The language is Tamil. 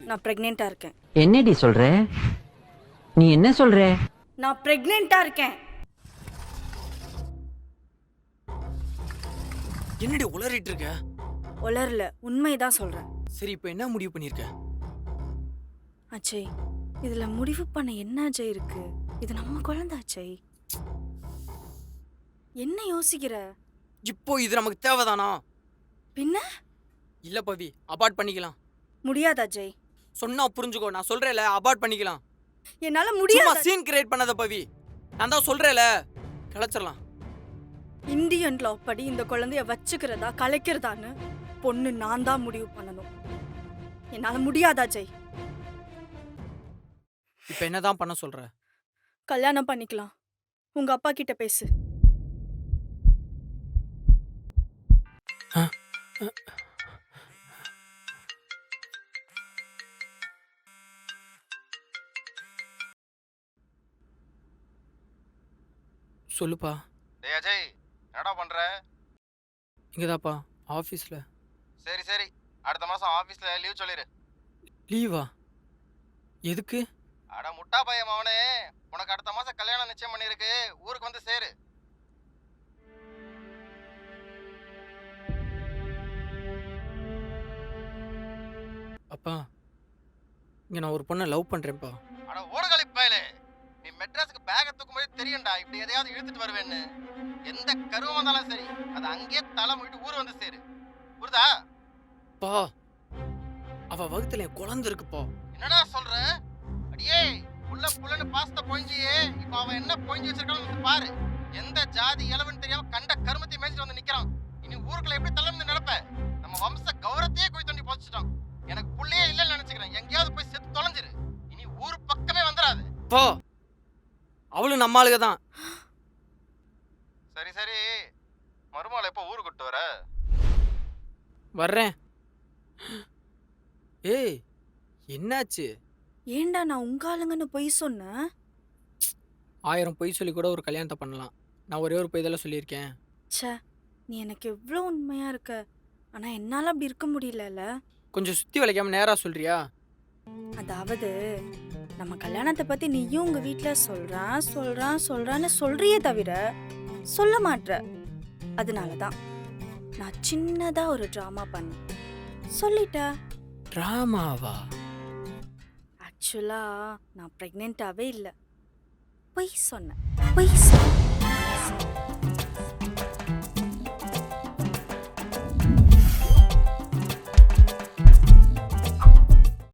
நான் பிரெக்னெண்டா இருக்கேன். என்னடி சொல்ற? நீ என்ன சொல்ற? நான் பிரெக்னெண்டா இருக்கேன். என்னடி உளறிட்டு இருக்க? உளரல, உண்மைதான் சொல்றேன். சரி, இப்போ என்ன முடிவு பண்ணிருக்க? அஜய், இதுல முடிவு பண்ண என்ன அஜய் இருக்கு? இது நம்ம குழந்தை அஜய். என்ன யோசிக்கிற? இப்போ இது நமக்கு தேவைதானா? பின்ன இல்ல பவி, அபார்ட் பண்ணிக்கலாம். முடியாது அஜய். சொன்னா புரிஞ்சுக்கோ, நான் சொல்றேல அபார்ட் பண்ணிக்கலாம். என்னால சும்மா முடியாது. சீன் கிரியேட் பண்ணாத பவி. நான் தான் சொல்றேல, கலைச்சிடலாம். இந்தியன் லா படி இந்த குழந்தைய வச்சுக்கிறதா கலைக்கிறதான்னு பொண்ணு நான் தான் முடிவு பண்ணணும். என்னால முடியாது அஜய். இப்போ என்னதான் பண்ண சொல்ற? கல்யாணம் பண்ணிக்கலாம். உங்க அப்பா கிட்ட பேசு. சொல்லுப்பா. டேய் அஜய், என்னடா பண்ற? இங்கதாப்பா, ஆஃபீஸில். சரி சரி, அடுத்த மாசம் ஆபீஸ்ல லீவ் சொல்லிரு. லீவா? எதுக்கு? அட முட்டா பையன் அவனே, உனக்கு அடுத்த மாசம் கல்யாணம் நிச்சயம் பண்ணிருக்கு, ஊருக்கு வந்து சேரு. அப்பா, இங்கே நான் ஒரு பொண்ணை லவ் பண்ணுறேன்ப்பா. அட ஓடுகாலி பயலே, நீ மெட்ராஸுக்கு பேக தூக்கும்போது தெரியும்டா இப்படி எதையாவது இழுத்துட்டு வருவேன்னு. எந்த கருவம் வந்தாலும் சரி, அது அங்கேயே தலை மூடிட்டு ஊர் வந்து சேரு. புரியுதா? பா, அவ வகுத்துல என் குழந்தை இருக்குப்பா. என்னடா சொல்ற? அடியே, புள்ள புள்ளன்னு பாஸ்த பொழிஞ்சியே, இப்ப அவன் என்ன பொழிஞ்சு வச்சிருக்கான்னு பாரு. எந்த ஜாதி இளவன்னு தெரியாம கண்ட கருமத்தை மேய்ச்சிட்டு வந்து நிக்கிறான். இனி ஊருக்குள்ள எப்படி தள்ளன்னு நினைப்ப? நம்ம வம்ச கௌரவத்தையே குழி தோண்டி புதைச்சிட்டான். எனக்கு புள்ளையே இல்லைன்னு நினைச்சுக்கிறேன். எங்கேயாவது போய் செத்து தொலைஞ்சிரு. இனி ஊர் பக்கமே வந்துடாது. பா, அவளும் நம்ம ஆளுக தான். சரி சரி, மருமகளை எப்போ ஊருக்கு கூட்டு வர? வர்றேன். ஏய், என்னாச்சு? ஏன்டா நான் உங்க ஆளுங்கன்னு பொய் சொன்னேன்? 1000 பொய் சொல்லி கூட ஒரு கல்யாணத்தை பண்ணலாம். நான் ஒரே ஒரு பொய் இதெல்லாம் சொல்லியிருக்கேன். ச்சே, நீ எனக்கு எவ்வளோ உண்மையா இருக்க. ஆனா என்னால அப்படி இருக்க முடியலல்ல. கொஞ்சம் சுற்றி வளைக்காம நேரா சொல்றியா? அதாவது நம்ம கல்யாணத்தை பத்தி நீயும் உங்க வீட்ல சொல்றான்னு சொல்றியே தவிர சொல்ல மாட்ற. அதனாலதான் நான் சின்னதா ஒரு டிராமா பண்ணேன். சொல்லிட்டேன். ட்ராமாவா? ஆக்சுவலா நான் பிரெக்னென்ட்டாவே இல்லை. பொய் சொன்னேன்.